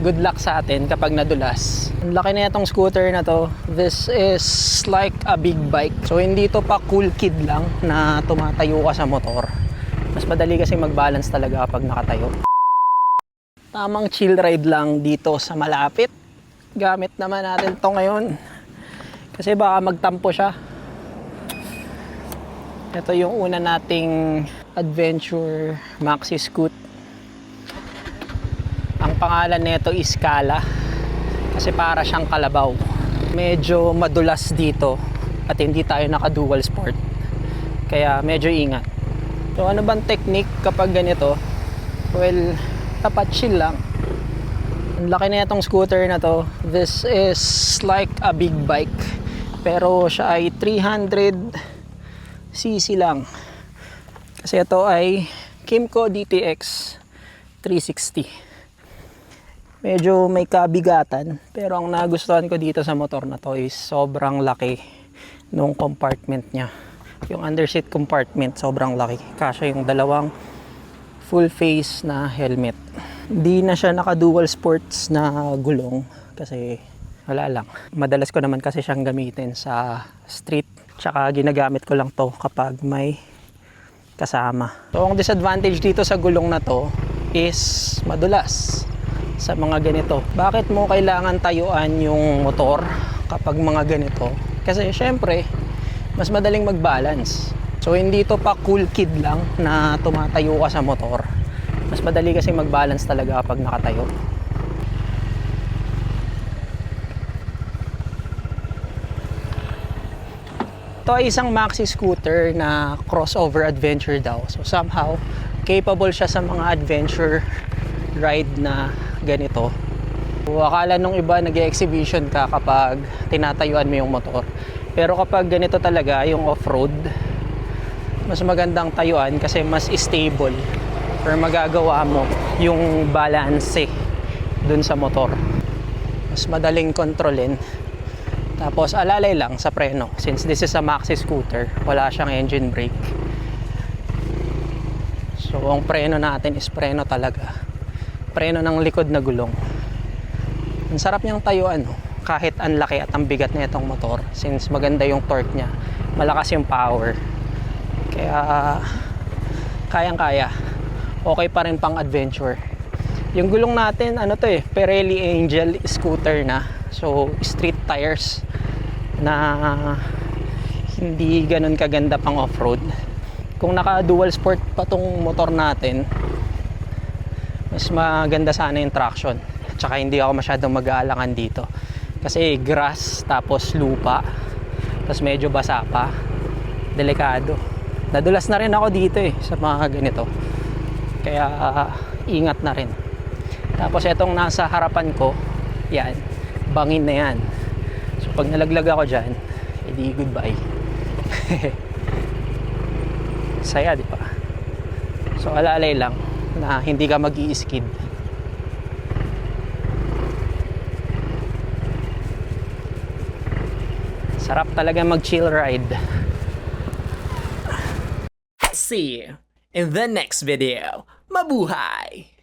good luck sa atin kapag nadulas. Ang laki na itong scooter na to. This is like a big bike. So hindi to pa cool kid lang na tumatayo ka sa motor. Mas madali kasi mag-balance talaga kapag nakatayo. Tamang chill ride lang dito sa malapit. Gamit naman natin to ngayon. Kasi baka magtampo siya. Ito yung una nating adventure maxi scoot. Ang pangalan nito is Kala. Kasi para siyang kalabaw. Medyo madulas dito at hindi tayo naka dual sport. Kaya medyo ingat. So ano bang technique kapag ganito? Well, dapat chill lang. Ang laki na itong scooter na to. This is like a big bike. Pero siya ay 300cc lang. Kasi ito ay Kymco DTX 360. Medyo may kabigatan. Pero ang nagustuhan ko dito sa motor na to is sobrang laki nung compartment niya. Yung underseat compartment sobrang laki. Kasya yung dalawang full face na helmet. Hindi na siya naka dual sports na gulong kasi wala lang. Madalas ko naman kasi siyang gamitin sa street. Tsaka ginagamit ko lang to kapag may kasama. So ang disadvantage dito sa gulong na to is madulas sa mga ganito. Bakit mo kailangan tayuan yung motor kapag mga ganito? Kasi syempre mas madaling mag-balance. So hindi to pa cool kid lang na tumatayo ka sa motor. Mas madali kasi mag-balance talaga kapag nakatayo. Ito ay isang maxi scooter na crossover adventure daw. So somehow capable siya sa mga adventure ride na ganito. So, akala nung iba nag-exhibition ka kapag tinatayuan mo yung motor. Pero kapag ganito talaga yung off-road, mas magandang tayuan kasi mas stable or magagawa mo yung balance dun sa motor. Mas madaling kontrolin. Tapos alalay lang sa preno. Since this is a maxi scooter, wala siyang engine brake. So ang preno natin is preno talaga. Preno ng likod na gulong. Ang sarap niyang tayuan, no? Kahit ang laki at ang bigat na itong motor. Since maganda yung torque niya, malakas yung power. Kaya kayang-kaya. Okay pa rin pang adventure. Yung gulong natin, ano to Pirelli Angel scooter na. So street tires na hindi ganun kaganda pang off-road. Kung naka dual sport pa tong motor natin, mas maganda sana yung traction. Tsaka hindi ako masyadong mag-aalangan dito kasi grass tapos lupa tapos medyo basa pa, delikado. Nadulas na rin ako dito sa mga ganito, kaya ingat na rin. Tapos itong nasa harapan ko, yan, bangin na yan. So pag nalaglag ako dyan, edi goodbye. Saya, di ba? So alalay lang na hindi ka mag-i-skid. Sarap talaga mag-chill ride. See you in the next video. Mabuhay!